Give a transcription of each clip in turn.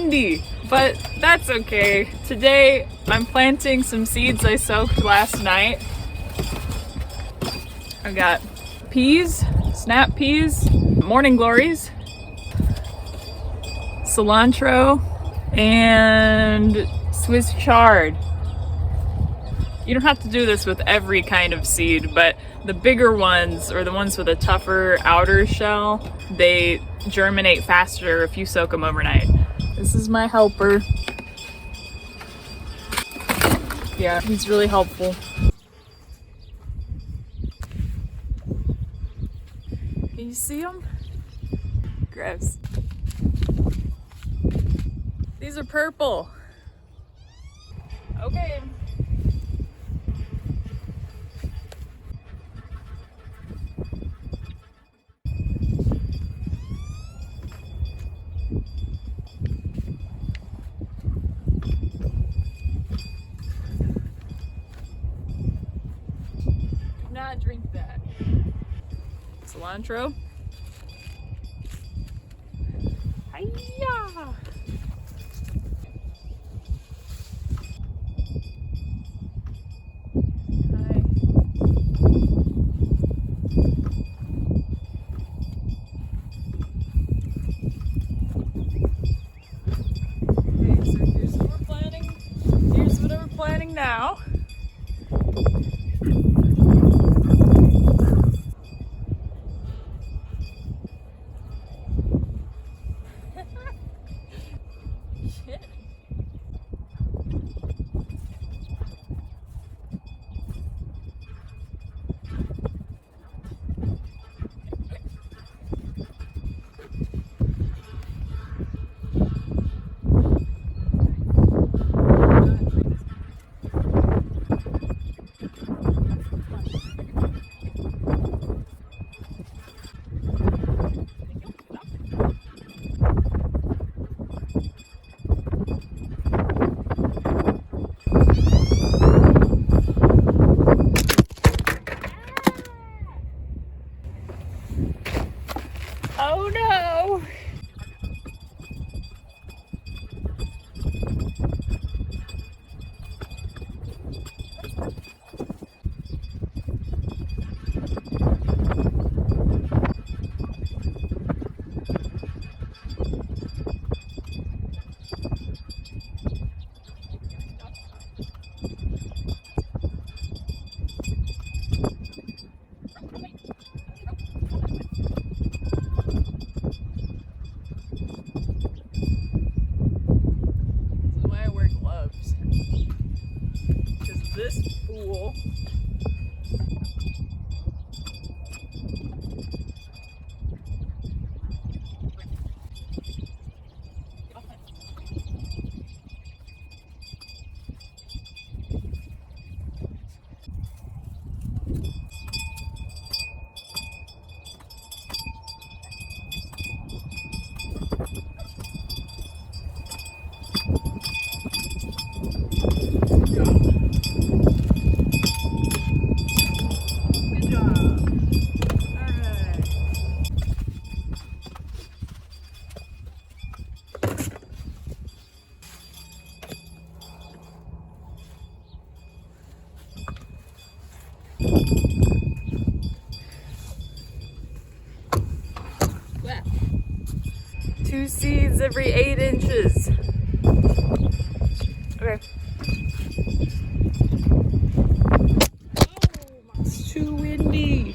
windy, but that's okay. Today I'm planting some seeds I soaked last night. I got peas, snap peas, morning glories, cilantro, and Swiss chard. You don't have to do this with every kind of seed, but the bigger ones, or the ones with a tougher outer shell, they germinate faster if you soak them overnight. This is my helper. Yeah, he's really helpful. Can you see him? Gross. These are purple. Okay. Not drink that. Cilantro. Hiya! Hi. Okay, so here's what we're planning. Here's what we're planning now. Shit. Oh no! This fool two seeds every 8 inches. Okay. Oh, it's too windy.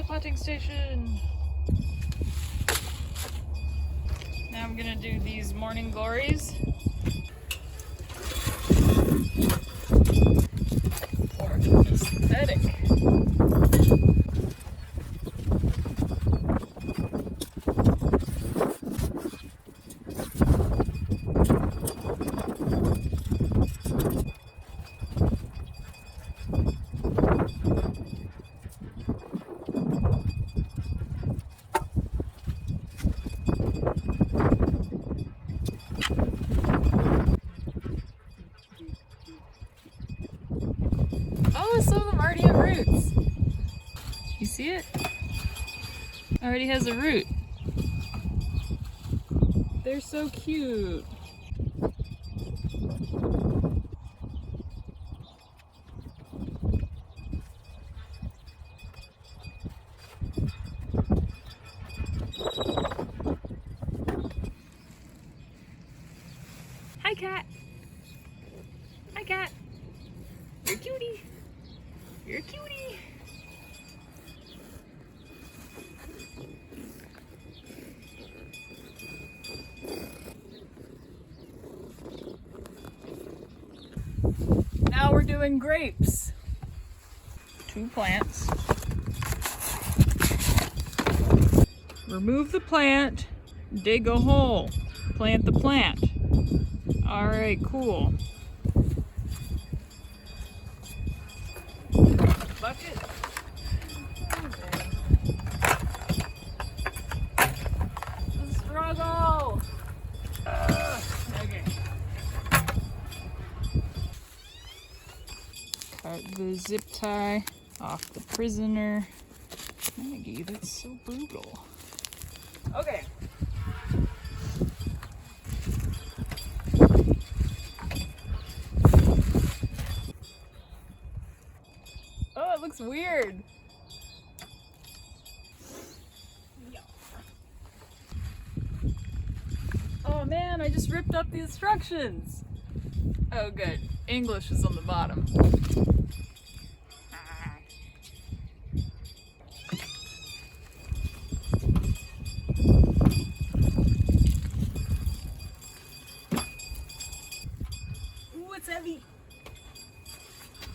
Potting station. Now I'm gonna do these morning glories. For aesthetic. You see it? Already has a root. They're so cute. Hi, cat. Hi, cat. You're a cutie. You're a cutie. Now we're doing grapes. 2 plants. Remove the plant, dig a hole, plant the plant. All right, cool. Bucket. Okay. The struggle. Okay. Cut the zip tie off the prisoner. Maggie, that's so brutal. Okay. Oh, it looks weird. Oh man, I just ripped up the instructions. Oh good. English is on the bottom. Ooh, it's heavy.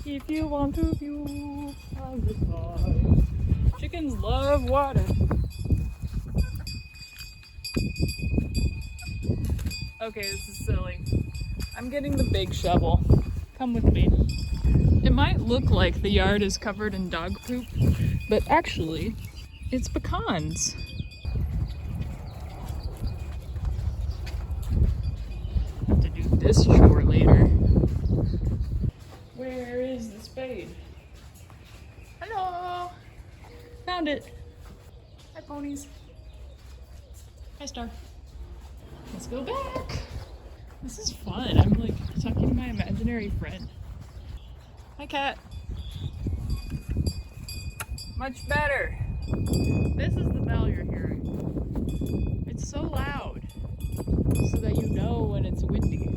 If you want to view the stars. Chickens love water. Okay, this is silly. I'm getting the big shovel. Come with me. It might look like the yard is covered in dog poop, but actually, it's pecans. Have to do this chore later. Where is the spade? Hello! Found it. Hi, ponies. Hi, Star. Let's go back. This is fun. I'm like talking to my imaginary friend. Hi, cat. Much better. This is the bell you're hearing. It's so loud so that you know when it's windy.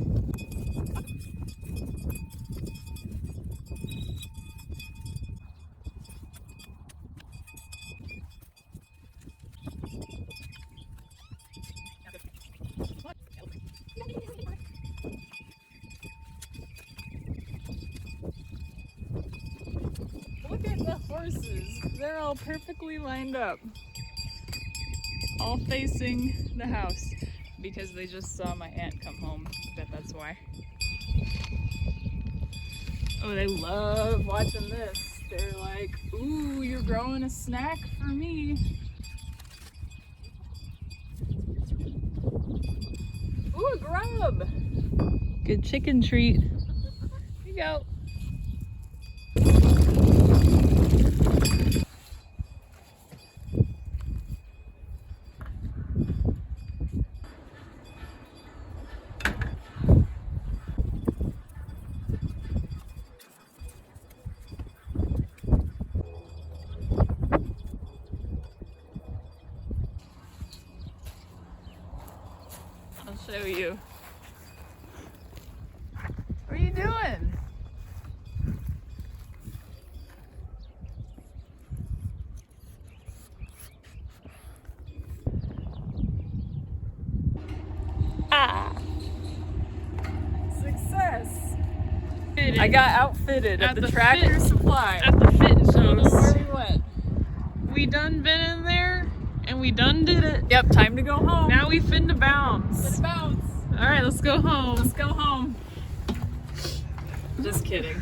Look at the horses. They're all perfectly lined up. All facing the house because they just saw my aunt come home. I bet that's why. Oh, they love watching this. They're like, ooh, you're growing a snack for me. Ooh, a grub. Good chicken treat. Here you go. I'll show you. What are you doing? Ah! Success! I got outfitted at the Tractor Supply. At the fit I don't know shows. where we went. We done been in there and we done did it. Yep, time to go home. Now we finna bounce. Bounce. Alright, let's go home. Let's go home. Just kidding.